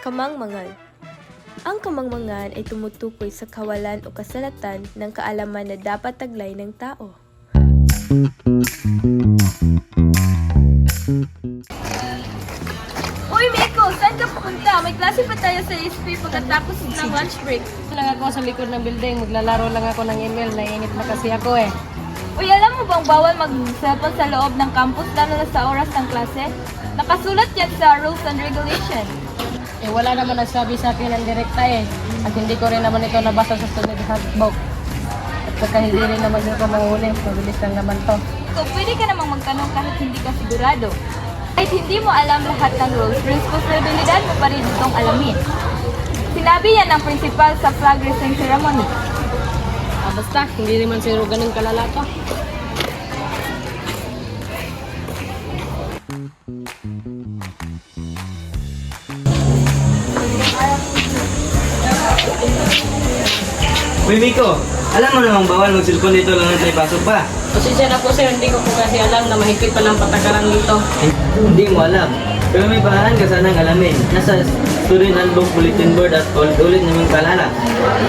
Kamangmangan. Ang kamangmangan ay tumutukoy sa kawalan o kasalatan ng kaalaman na dapat taglay ng tao. Uy, Miko! Saan ka pupunta? May klase pa tayo sa SP pagkatapos ng lunch break. Lang ako sa likod ng building, maglalaro lang ako ng email, naiinip na kasi ako eh. Uy, alam mo bang bawal mag-cellphone sa loob ng campus lalo na sa oras ng klase? Nakasulat yan sa rules and regulations. Eh wala naman nagsabi sa akin ng direkta eh. At hindi ko rin naman ito nabasa sa student handbook. At pagka hindi rin naman ito mahuli, mabilis lang naman to. So, pwede ka namang magtanong kahit hindi ka sigurado. Kahit hindi mo alam lahat ng rules, responsibilidad mo pa rin itong alamin. Sinabi yan ng principal sa flag raising ceremony. Basta, hindi naman siguro ganun kalala to. Uy, Miko! Alam mo namang bawal mag-cellphone dito lang tayo pasok pa. Pasensya na po sir, hindi ko po kasi alam na mahigpit pa ng patakaran dito. Hindi mo alam. Pero may paraan ka sanang alamin. Nasa student handbook bulletin board at ulit naming paalala.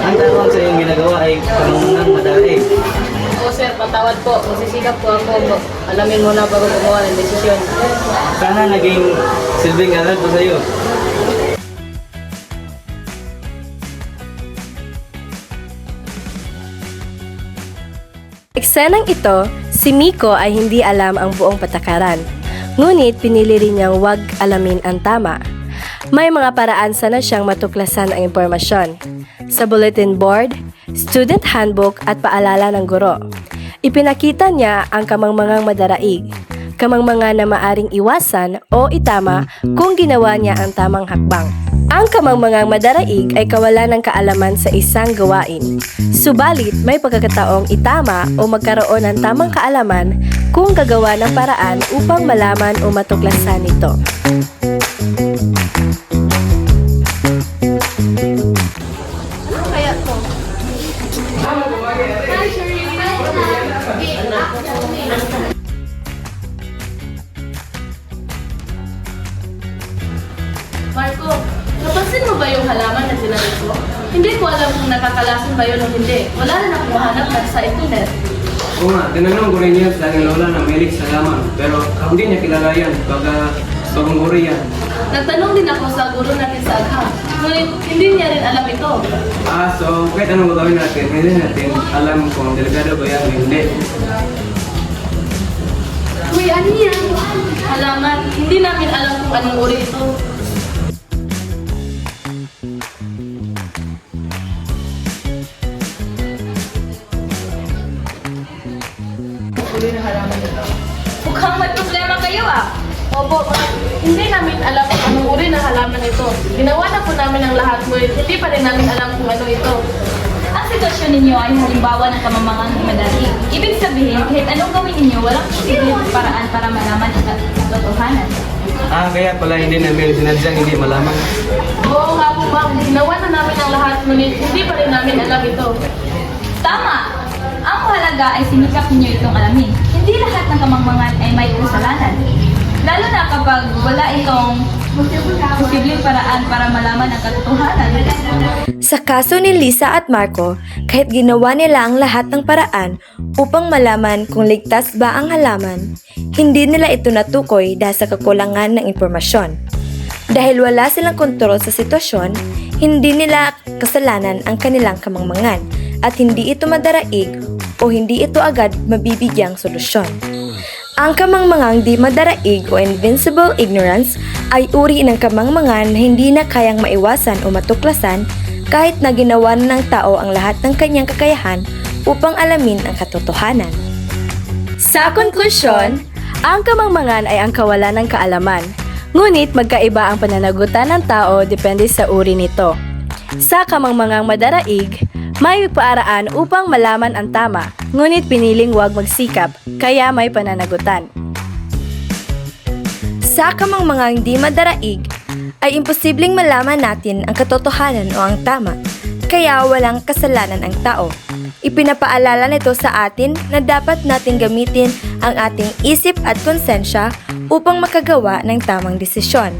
Ang tawag sa iyong ginagawa ay kamunang madali. Oo sir, patawad po. Masisikap po ako. Alamin mo na bago gumawa ng desisyon. Sana naging silbing aral po sa iyo. Eksenang ito, si Miko ay hindi alam ang buong patakaran. Ngunit pinili rin niyang wag alamin ang tama. May mga paraan sana siyang matuklasan ang impormasyon. Sa bulletin board, student handbook at paalala ng guro. Ipinakita niya ang kamangmangang madaraig. Kamangmangan na maaring iwasan o itama kung ginawa niya ang tamang hakbang. Ang kamangmangang madaraig ay kawalan ng kaalaman sa isang gawain. Subalit, may pagkakataong itama o magkaroon ng tamang kaalaman kung gagawa ng paraan upang malaman o matuklasan ito. Ano kaya to? Marco, napansin mo ba yung halaman na sinabi ko? Hindi ko alam kung nakakalason ba yun o hindi. Wala na akong mahanap na sa internet. Oo nga, tinanong ko rin yan sa aking lola na mahilig sa laman. Pero hindi niya kilala yan, baga bagong uri yan. Nagtanong din ako sa guro natin sa Agha. Ngunit hindi niya rin alam ito. So kahit anong gagawin natin, hindi natin alam kung delikado ba yan o hindi. Uy, ano yan? Halaman, hindi namin alam kung anong uri ito. Uri ng halaman ito. Mukhang may problema kayo ah. Opo, hindi namin alam kung anong uri ng halaman ito. Ginawa na po namin ang lahat, ngunit hindi pa rin namin alam kung ano ito. Ang sitwasyon ninyo ay halimbawa ng kamamangang madali. Ibig sabihin, kahit anong gawin ninyo, walang posibleng paraan para malaman ang katotohanan. Kaya pala hindi namin sinadyang hindi malaman. Oo nga po ma'am, ginawa na namin ang lahat, ngunit hindi pa rin namin alam ito. Tama! Ang mahalaga ay sinikap ninyo itong alamin. Hindi lahat ng kamangmangan ay may kasalanan. Lalo na kapag wala itong posibleng paraan para malaman ang katotohanan. Sa kaso ni Lisa at Marco, kahit ginawa nila ang lahat ng paraan upang malaman kung ligtas ba ang halaman, hindi nila ito natukoy dahil sa kakulangan ng impormasyon. Dahil wala silang kontrol sa sitwasyon, hindi nila kasalanan ang kanilang kamangmangan at hindi ito madaraig o hindi ito agad mabibigyang solusyon. Ang kamangmangang di madaraig o invincible ignorance ay uri ng kamangmangan na hindi na kayang maiwasan o matuklasan kahit na ginawa na ng tao ang lahat ng kanyang kakayahan upang alamin ang katotohanan. Sa konklusyon, ang kamangmangan ay ang kawalan ng kaalaman, ngunit magkaiba ang pananagutan ng tao depende sa uri nito. Sa kamangmangang madaraig, may paaraan upang malaman ang tama, ngunit piniling huwag magsikap, kaya may pananagutan. Sa kamangmangang di madaraig, ay imposibleng malaman natin ang katotohanan o ang tama, kaya walang kasalanan ang tao. Ipinapaalala nito sa atin na dapat natin gamitin ang ating isip at konsensya upang makagawa ng tamang desisyon.